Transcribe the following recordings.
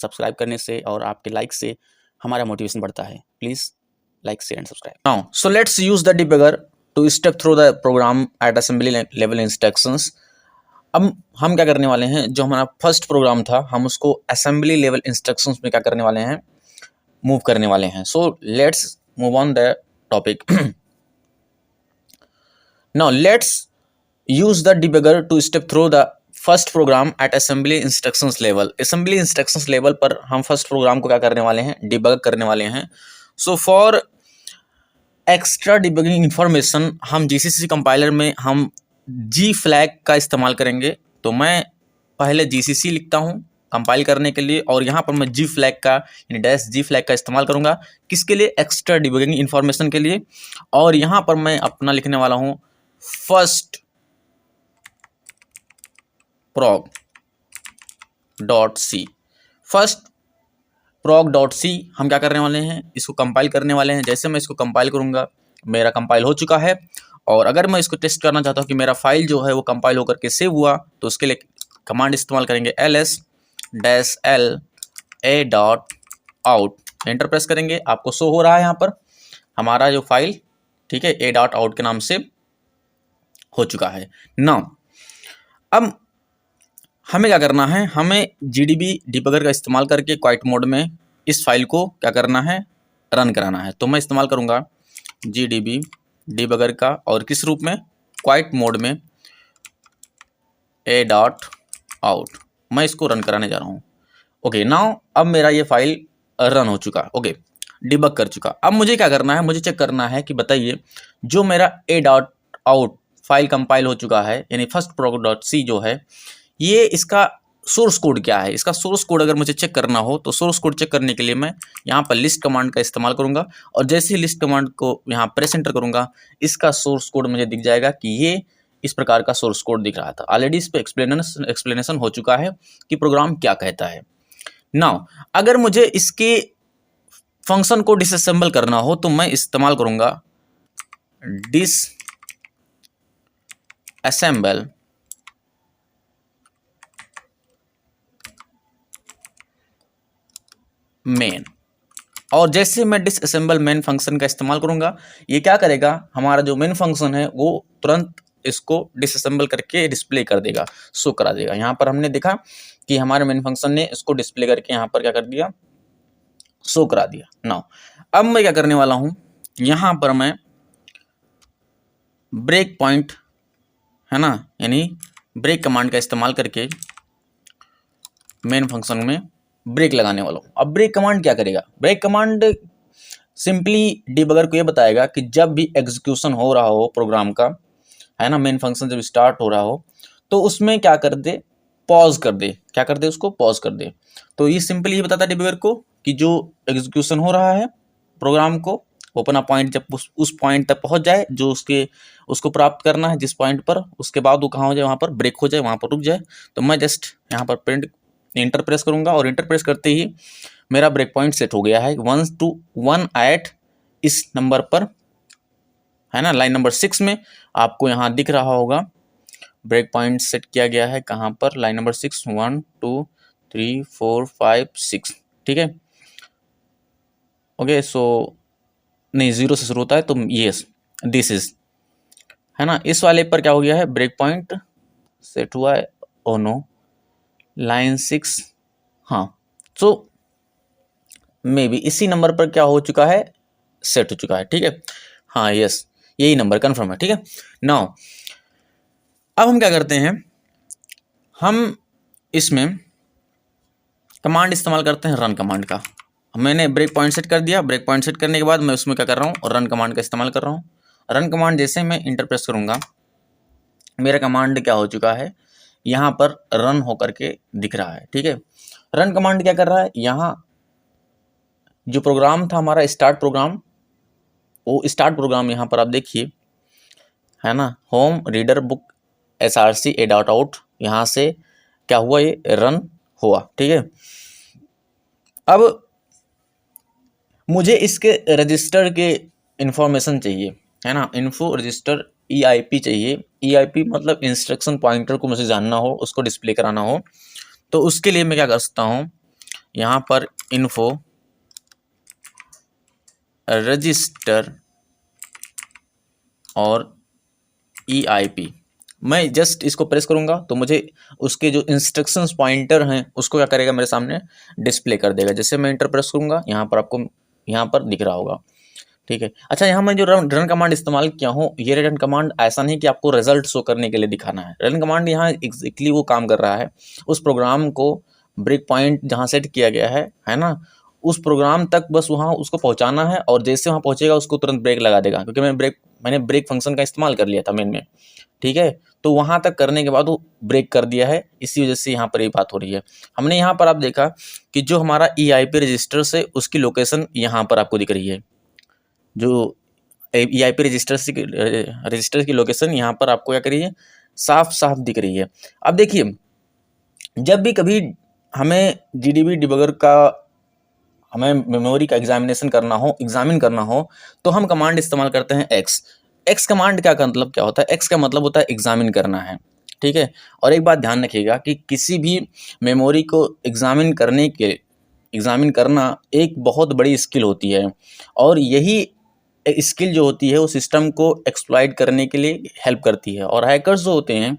Subscribe करने से और आपके लाइक से हमारा मोटिवेशन बढ़ता है। Please like share and subscribe. Now so let's use the debugger to step through the program at assembly level instructions. अब हम क्या करने वाले हैं, जो हमारा फर्स्ट प्रोग्राम था हम उसको असेंबली लेवल इंस्ट्रक्शंस में क्या करने वाले हैं, मूव करने वाले हैं। So let's move on the topic. Now let's use the debugger to step through the first program at assembly instructions level। assembly instructions level पर हम फर्स्ट प्रोग्राम को क्या करने वाले हैं, डिबग करने वाले हैं। So for extra debugging information हम जीसीसी कंपाइलर में हम जी फ्लैग का इस्तेमाल करेंगे। तो मैं पहले जीसीसी लिखता हूँ कंपाइल करने के लिए, और यहाँ पर मैं जी फ्लैग का यानी डैश जी फ्लैग का इस्तेमाल करूँगा। किसके लिए? एक्स्ट्रा डिबगिंग इंफॉर्मेशन के लिए। और यहाँ पर मैं अपना लिखने वाला हूँ first prog dot C. First prog dot C हम क्या करने वाले हैं, इसको कंपाइल करने वाले हैं। जैसे मैं इसको कंपाइल करूंगा, मेरा कंपाइल हो चुका है। और अगर मैं इसको टेस्ट करना चाहता हूं कि मेरा फाइल जो है वो कंपाइल होकर के सेव हुआ, तो उसके लिए कमांड इस्तेमाल करेंगे ls-l-a.out। एंटर प्रेस करेंगे, आपको शो हो रहा है यहाँ पर हमारा जो फाइल, ठीक है, a.out के नाम से हो चुका है। नाउ अब हमें क्या करना है, हमें GDB डिबगर का इस्तेमाल करके क्वाइट मोड में इस फाइल को क्या करना है, रन कराना है। तो मैं इस्तेमाल करूंगा GDB डिबगर का, और किस रूप में, क्वाइट मोड में a.out। मैं इसको रन कराने जा रहा हूँ। ओके, नाउ अब मेरा ये फाइल रन हो चुका, ओके, डिबग कर चुका। अब मुझे क्या करना है, मुझे चेक करना है कि बताइए जो मेरा a.out फाइल कंपाइल हो चुका है, यानी फर्स्ट prog.c जो है, ये इसका सोर्स कोड क्या है। इसका सोर्स कोड अगर मुझे चेक करना हो तो सोर्स कोड चेक करने के लिए मैं यहाँ पर लिस्ट कमांड का इस्तेमाल करूँगा, और जैसे ही लिस्ट कमांड को यहाँ प्रेस एंटर करूँगा, इसका सोर्स कोड मुझे दिख जाएगा कि ये इस प्रकार का सोर्स कोड दिख रहा था। ऑलरेडी इस पर एक्सप्लेनेशन हो चुका है कि प्रोग्राम क्या कहता है। नाउ अगर मुझे इसके फंक्शन को डिसअसेंबल करना हो तो मैं इस्तेमाल करूँगा डिसअसेंबल मेन। और जैसे मैं डिसअसेंबल मेन फंक्शन का इस्तेमाल करूंगा, ये क्या करेगा, हमारा जो मेन फंक्शन है वो तुरंत इसको डिसअसेंबल करके डिस्प्ले कर देगा, शो करा देगा। यहाँ पर हमने देखा कि हमारे मेन फंक्शन ने इसको डिस्प्ले करके यहाँ पर क्या कर दिया, शो करा दिया। नाउ अब मैं क्या करने वाला हूँ, यहाँ पर मैं ब्रेक पॉइंट है ना, यानी ब्रेक कमांड का इस्तेमाल करके मेन फंक्शन में ब्रेक लगाने वाला हूँ। अब ब्रेक कमांड क्या करेगा, ब्रेक कमांड सिंपली डिबगर को ये बताएगा कि जब भी एग्जीक्यूशन हो रहा हो प्रोग्राम का, है ना, मेन फंक्शन जब स्टार्ट हो रहा हो, तो उसमें क्या कर दे, पॉज कर दे। क्या कर दे, उसको पॉज कर दे। तो ये सिंपली ये बताता है डिबगर को कि जो एग्जीक्यूशन हो रहा है प्रोग्राम को, ओपन पॉइंट जब उस पॉइंट तक पहुंच जाए जो उसको प्राप्त करना है, जिस पॉइंट पर, उसके बाद वो कहाँ हो जाए, वहाँ पर ब्रेक हो जाए, वहाँ पर रुक जाए। तो मैं जस्ट यहाँ पर प्रिंट इंटर प्रेस करूंगा, और इंटर प्रेस करते ही मेरा ब्रेक पॉइंट सेट हो गया है 1 to 1 एट इस नंबर पर, है ना, लाइन नंबर 6 में आपको यहाँ दिख रहा होगा ब्रेक पॉइंट सेट किया गया है। कहाँ पर, लाइन नंबर 6, 1 2 3 4 5 6, ठीक है। ओके, सो नहीं, 0 से शुरू होता है, तो यस दिस इज, है ना, इस वाले पर क्या हो गया है, ब्रेक पॉइंट सेट हुआ है। ओ नो, लाइन 6, हाँ, सो मे बी इसी नंबर पर क्या हो चुका है, सेट हो चुका है, ठीक है। हाँ यस, यही नंबर कन्फर्म है, ठीक है। नाउ अब हम क्या करते हैं, हम इसमें कमांड इस्तेमाल करते हैं रन कमांड का। मैंने ब्रेक पॉइंट सेट कर दिया, ब्रेक पॉइंट सेट करने के बाद मैं उसमें क्या कर रहा हूँ, रन कमांड का इस्तेमाल कर रहा हूँ। रन कमांड जैसे मैं इंटर प्रेस करूँगा, मेरा कमांड क्या हो चुका है, यहाँ पर रन होकर के दिख रहा है, ठीक है। रन कमांड क्या कर रहा है, यहाँ जो प्रोग्राम था हमारा स्टार्ट प्रोग्राम, वो स्टार्ट प्रोग्राम यहाँ पर आप देखिए, है ना, home reader book src a.out, यहाँ से क्या हुआ, ये रन हुआ, ठीक है। अब मुझे इसके रजिस्टर के इंफॉर्मेशन चाहिए, है ना, इन्फो रजिस्टर EIP चाहिए। EIP मतलब इंस्ट्रक्शन पॉइंटर को मुझे जानना हो, उसको डिस्प्ले कराना हो, तो उसके लिए मैं क्या कर सकता हूँ, यहाँ पर इन्फो रजिस्टर और EIP, मैं जस्ट इसको प्रेस करूँगा तो मुझे उसके जो इंस्ट्रक्शंस पॉइंटर हैं उसको क्या करेगा, मेरे सामने डिस्प्ले कर देगा। जैसे मैं इंटर प्रेस करूँगा, यहाँ पर आपको यहाँ पर दिख रहा होगा, ठीक है। अच्छा, यहाँ मैं जो रन कमांड इस्तेमाल किया हूँ, ये रन कमांड ऐसा नहीं कि आपको रिजल्ट शो करने के लिए दिखाना है। रन कमांड यहाँ एग्जैक्टली वो काम कर रहा है, उस प्रोग्राम को ब्रेक पॉइंट जहाँ सेट किया गया है ना, उस प्रोग्राम तक बस वहाँ उसको पहुँचाना है, और जैसे वहाँ पहुँचेगा उसको तुरंत ब्रेक लगा देगा, क्योंकि मैंने ब्रेक फंक्शन का इस्तेमाल कर लिया था मेन में, ठीक है। तो वहाँ तक करने के बाद वो ब्रेक कर दिया है, इसी वजह से यहाँ पर ये बात हो रही है। हमने यहाँ पर आप देखा कि जो हमारा EIP रजिस्टर से उसकी लोकेशन यहाँ पर आपको दिख रही है, जो EIP रजिस्टर की लोकेशन यहाँ पर आपको क्या करिए, साफ साफ दिख रही है। अब देखिए, जब भी कभी हमें GDB डिबगर का, हमें मेमोरी का एग्जामिन करना हो तो हम कमांड इस्तेमाल करते हैं एक्स कमांड का मतलब क्या होता है, एक्स का मतलब होता है एग्जामिन करना है, ठीक है। और एक बात ध्यान रखिएगा कि किसी भी मेमोरी को एग्जामिन करना एक बहुत बड़ी स्किल होती है, और यही स्किल जो होती है वो सिस्टम को एक्सप्लॉइट करने के लिए हेल्प करती है। और हैकर्स जो होते हैं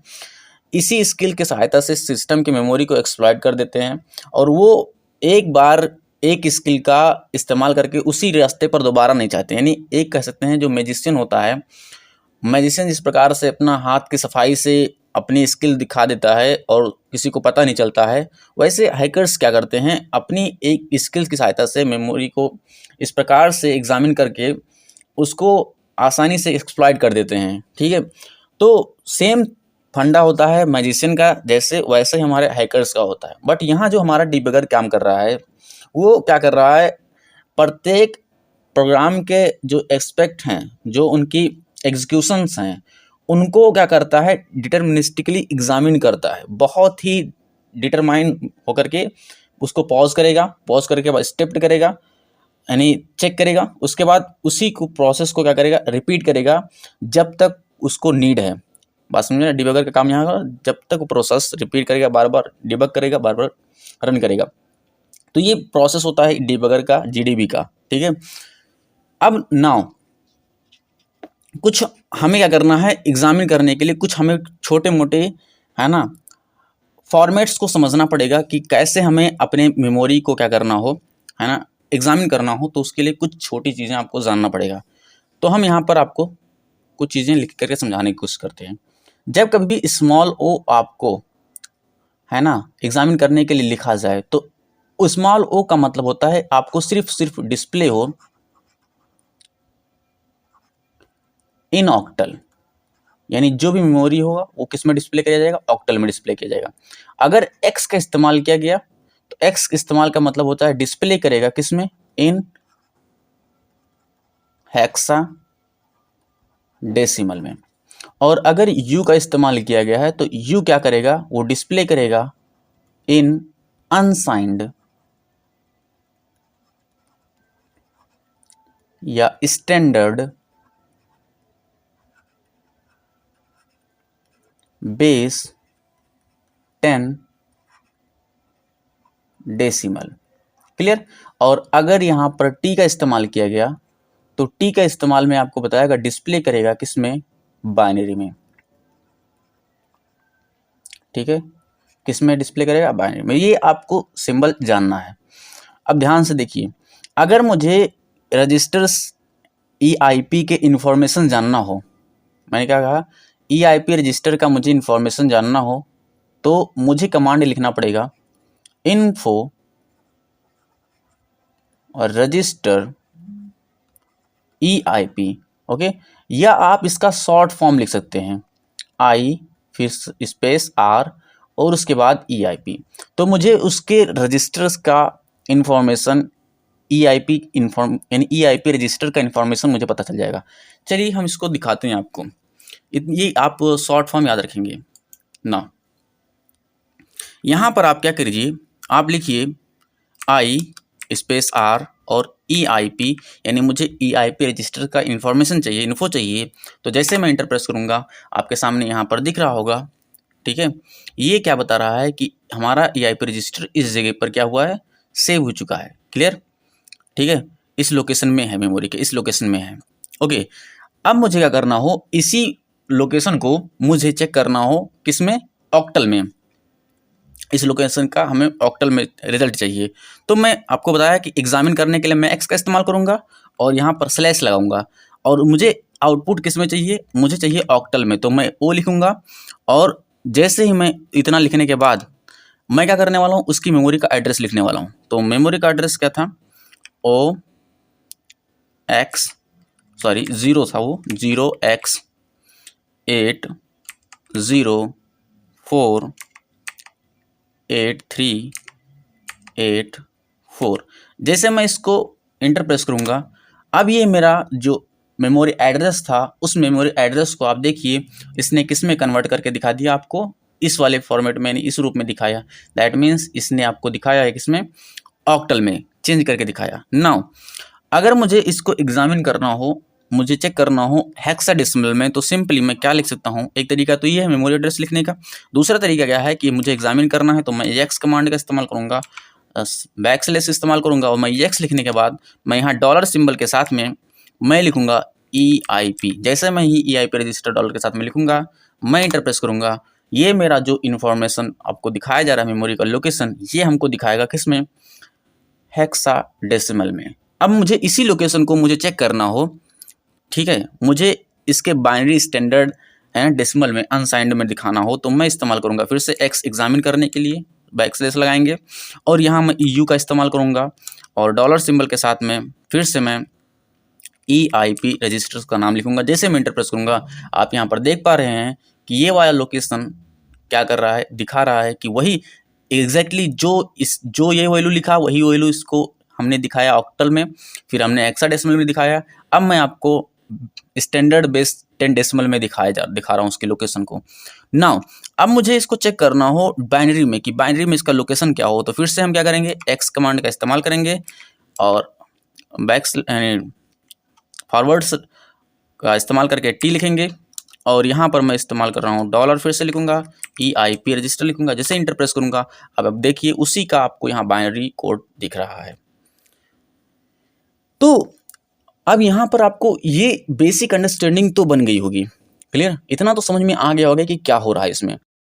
इसी स्किल की सहायता से सिस्टम की मेमोरी को एक्सप्लॉइट कर देते हैं, और वो एक बार एक स्किल का इस्तेमाल करके उसी रास्ते पर दोबारा नहीं चाहते। यानी एक कह सकते हैं जो मैजिशियन होता है, मैजिशियन जिस प्रकार से अपना हाथ की सफाई से अपनी स्किल दिखा देता है और किसी को पता नहीं चलता है, वैसे हैकर्स क्या करते हैं, अपनी एक स्किल की सहायता से मेमोरी को इस प्रकार से एग्जामिन करके उसको आसानी से एक्सप्लॉइट कर देते हैं, ठीक है। तो सेम फंडा होता है मैजिशियन का, जैसे वैसे ही हमारे हैकर्स का होता है। बट यहाँ जो हमारा डिबगर काम कर रहा है वो क्या कर रहा है, प्रत्येक प्रोग्राम के जो एक्सपेक्ट हैं, जो उनकी एग्जीक्यूशंस हैं, उनको क्या करता है, डिटर्मिनिस्टिकली एग्जामिन करता है, बहुत ही डिटरमाइन होकर के उसको पॉज करके बाद स्टेप करेगा, यानी चेक करेगा, उसके बाद उसी को प्रोसेस को क्या करेगा, रिपीट करेगा जब तक उसको नीड है। बात समझे, डिबगर का काम यहाँ का, जब तक वो प्रोसेस रिपीट करेगा, बार बार डिबग करेगा, बार बार रन करेगा। तो ये प्रोसेस होता है डिबगर का, GDB का, ठीक है। अब नाउ कुछ हमें क्या करना है, एग्जामिन करने के लिए कुछ हमें छोटे मोटे, है ना, फॉर्मेट्स को समझना पड़ेगा कि कैसे हमें अपने मेमोरी को क्या करना हो, है ना, एग्जामिन करना हो। तो उसके लिए कुछ छोटी चीज़ें आपको जानना पड़ेगा। तो हम यहाँ पर आपको कुछ चीज़ें लिख करके समझाने की कोशिश करते हैं। जब कभी भी स्मॉल ओ आपको, है ना, एग्जामिन करने के लिए लिखा जाए, तो स्मॉल ओ का मतलब होता है आपको सिर्फ डिस्प्ले हो इन ऑक्टल, यानी जो भी मेमोरी होगा वो किस में डिस्प्ले किया जाएगा, ऑक्टल में डिस्प्ले किया जाएगा। अगर एक्स का इस्तेमाल किया गया तो एक्स इस्तेमाल का मतलब होता है डिस्प्ले करेगा किस में, इन हेक्सा डेसिमल में। और अगर यू का इस्तेमाल किया गया है तो यू क्या करेगा, वो डिस्प्ले करेगा इन अनसाइंड या स्टैंडर्ड बेस 10 डेसिमल। क्लियर। और अगर यहाँ पर टी का इस्तेमाल किया गया तो टी का इस्तेमाल में आपको बताएगा डिस्प्ले करेगा किसमें, बाइनरी में, ठीक है, किसमें डिस्प्ले करेगा, बाइनरी में। ये आपको सिंबल जानना है। अब ध्यान से देखिए, अगर मुझे रजिस्टर्स EIP के इंफॉर्मेशन जानना हो, मैंने क्या कहा, EIP रजिस्टर का मुझे इंफॉर्मेशन जानना हो तो मुझे कमांड लिखना पड़ेगा इन्फो और रजिस्टर EIP, ओके। या आप इसका शॉर्ट फॉर्म लिख सकते हैं, I फिर स्पेस R और उसके बाद EIP। तो मुझे उसके रजिस्टर्स का इंफॉर्मेशन EIP यानी EIP रजिस्टर का इंफॉर्मेशन मुझे पता चल जाएगा। चलिए हम इसको दिखाते हैं आपको, ये आप शॉर्ट फॉर्म याद रखेंगे ना। यहाँ पर आप क्या करिए, आप लिखिए I स्पेस R और EIP, यानी मुझे EIP रजिस्टर का इंफॉर्मेशन चाहिए, इन्फो चाहिए। तो जैसे मैं इंटर प्रेस करूँगा आपके सामने यहाँ पर दिख रहा होगा, ठीक है। ये क्या बता रहा है कि हमारा EIP रजिस्टर इस जगह पर क्या हुआ है, सेव हो चुका है। क्लियर? ठीक है, इस लोकेशन में है, मेमोरी के इस लोकेशन में है। ओके, अब मुझे क्या करना हो, इसी लोकेशन को मुझे चेक करना हो किसमें, ऑक्टल में। इस लोकेशन का हमें ऑक्टल में रिजल्ट चाहिए। तो मैं आपको बताया कि एग्जामिन करने के लिए मैं एक्स का इस्तेमाल करूंगा और यहाँ पर स्लैश लगाऊंगा, और मुझे आउटपुट किस में चाहिए, मुझे चाहिए ऑक्टल में, तो मैं ओ लिखूंगा। और जैसे ही मैं इतना लिखने के बाद मैं क्या करने वाला हूँ, उसकी मेमोरी का एड्रेस लिखने वाला हूँ। तो मेमोरी का एड्रेस क्या था, ओ एक्स, सॉरी 0 था वो, 0x8048384। जैसे मैं इसको इंटर प्रेस करूँगा, अब ये मेरा जो मेमोरी एड्रेस था, उस मेमोरी एड्रेस को आप देखिए इसने किस में कन्वर्ट करके दिखा दिया आपको, इस वाले फॉर्मेट में, इस रूप में दिखाया। दैट मीन्स इसने आपको दिखाया है किसमें, ऑक्टल में चेंज करके दिखाया। नाउ अगर मुझे इसको एग्जामिन करना हो, मुझे चेक करना हो हेक्साडेसिमल में, तो सिंपली मैं क्या लिख सकता हूँ, एक तरीका तो ये है मेमोरी एड्रेस लिखने का। दूसरा तरीका क्या है कि मुझे एग्जामिन करना है, तो मैं एक्स कमांड का इस्तेमाल करूँगा, बैकस्लैश इस्तेमाल करूँगा, और मैं एक्स लिखने के बाद मैं यहाँ डॉलर सिंबल के साथ में मैं लिखूँगा EIP। जैसे मैं ही EIP रजिस्टर डॉलर के साथ में लिखूँगा, मैं इंटर प्रेस करूँगा, ये मेरा जो इन्फॉर्मेशन आपको दिखाया जा रहा है मेमोरी का लोकेशन, ये हमको दिखाएगा किसमें, हेक्साडेसिमल में। अब मुझे इसी लोकेशन को मुझे चेक करना हो, ठीक है, मुझे इसके बाइनरी स्टैंडर्ड एंड डेसिमल में अनसाइंड में दिखाना हो, तो मैं इस्तेमाल करूंगा फिर से एक्स एग्जामिन करने के लिए, बैकस्लैश लगाएंगे, और यहाँ मैं EU का इस्तेमाल करूंगा, और डॉलर सिंबल के साथ में फिर से मैं EIP रजिस्टर्स का नाम लिखूंगा। जैसे मैं इंटर प्रेस करूंगा, आप यहाँ पर देख पा रहे हैं कि ये वाला लोकेशन क्या कर रहा है, दिखा रहा है कि वही एग्जैक्टली जो ये वैल्यू लिखा, वही वैल्यू इसको हमने दिखाया ऑक्टल में, फिर हमने हेक्साडेसिमल में दिखाया। अब मैं आपको स्टैंडर्ड बेस 10 डेसिमल में दिखा रहा हूँ उसकी लोकेशन को। नाउ अब मुझे इसको चेक करना हो बाइनरी में, कि बाइनरी में इसका लोकेशन क्या हो, तो फिर से हम क्या करेंगे, एक्स कमांड का इस्तेमाल करेंगे, और फॉरवर्ड्स का इस्तेमाल करके T लिखेंगे, और यहाँ पर मैं इस्तेमाल कर रहा हूँ डॉलर, फिर से लिखूंगा, EIP रजिस्टर लिखूंगा। जैसे इंटर प्रेस करूंगा, अब देखिए उसी का आपको यहाँ बाइनरी कोड दिख रहा है। तो अब यहाँ पर आपको ये बेसिक अंडरस्टैंडिंग तो बन गई होगी। क्लियर? इतना तो समझ में आ गया होगा कि क्या हो रहा है इसमें।